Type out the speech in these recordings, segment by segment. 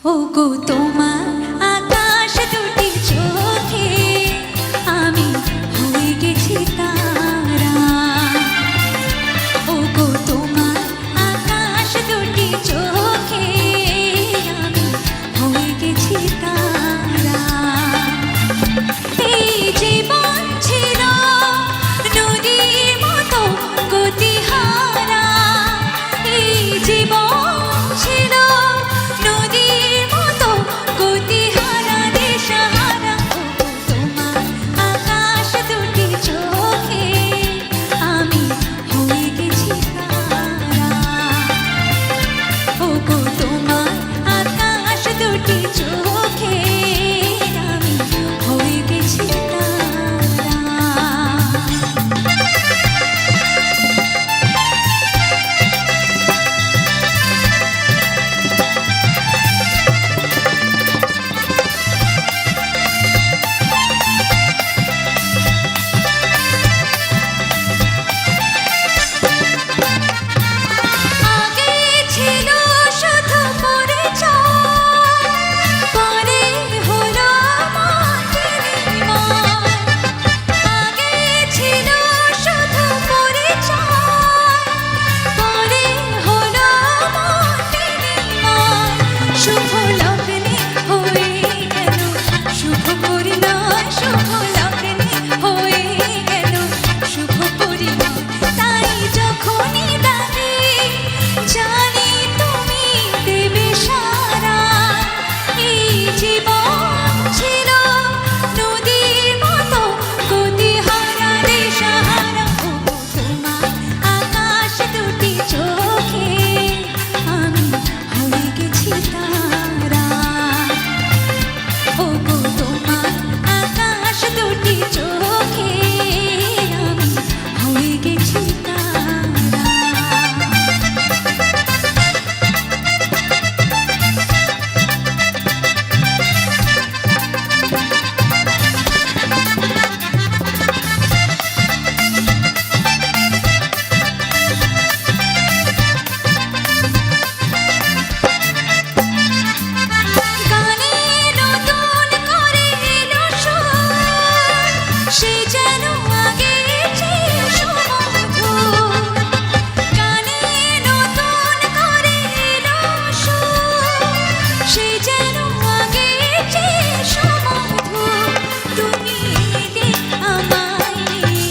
ওগো তোমার আকাশ দুটি চোখে আমি হয়ে গেছি তারা। ওগো তোমার আকাশ দুটি চোখে আমি হয়ে গেছি তারা। এই জীবন ছিল নদীর মতো গতিহারা, এই জীবন ছিল নদীর মতো গতিহারা দিশাহারা। ওগো তোমার আকাশ দুটি চোখে আমি হয়ে গেছি তারা। ওগো তোমার আকাশ দুটি চোখে আমি হয়ে গেছি তারা। আগে ছিল শুধু পরিচয়, পরে হলো মাটির নির্মাণ। আগে ছিল শুধু পরিচয়, পরে হলো মাটির নির্মাণ। শুভ লগ্নে হয়ে গেল শুভ পরিণয়, শুভ লগ্নে হয়ে গেল শুভ পরিণয়। তাই যখনই ডাকি জানি তুমি দেবে সারা। এই জীবন ছিল নদীর মতো গতিহারা দিশাহারা। ওগো তোমার আকাশ দুটি চোখে আমি হয়ে গেছি তারা। ওগো তোমার আকাশ দুটি চোখে আমি হয়ে গেছি তারা। গানে নতুন করে এলো সুর, সে যেন আগের চেয়ে সুমধুর। গানে নতুন করে এলো সুর, সে যেন আগের চেয়ে সুমধুর। তুমি এলে আমায় নিয়ে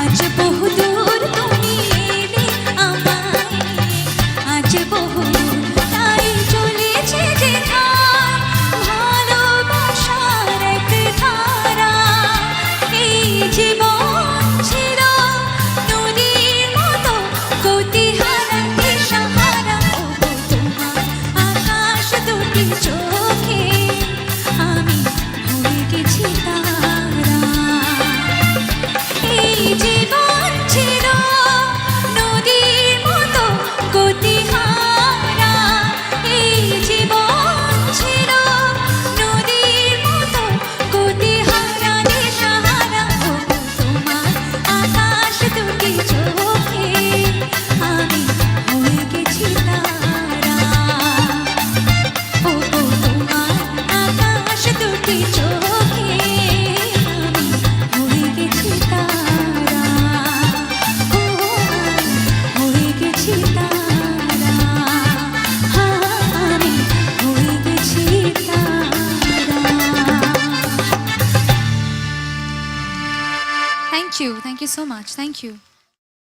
আজ বহুদূর, তুমি এলে আমায় নিয়ে আজ বহুদূর। তাই চলেছে যে ধার ভালোবাসার এক ধারা। এই জীবন ছিল নদীর মতো গতিহারা দিশাহারা। ওগো তোমার আকাশ দুটি চোখে আমি হয়ে গেছি তারা। এই জীবন ছিল নদীর মতো গতিহারা, এই জীবন ছিল নদীর মতো গতিহারা দিশাহারা। ওগো তোমার আকাশ দুটি চোখে আমি হয়ে গেছি তারা। ওগো তোমার আকাশ দুটি চোখে আমি হয়ে গেছি তারা। ও আমি হয়ে গেছি তারা, আমি হয়ে গেছি তারা। Thank you so much. Thank you.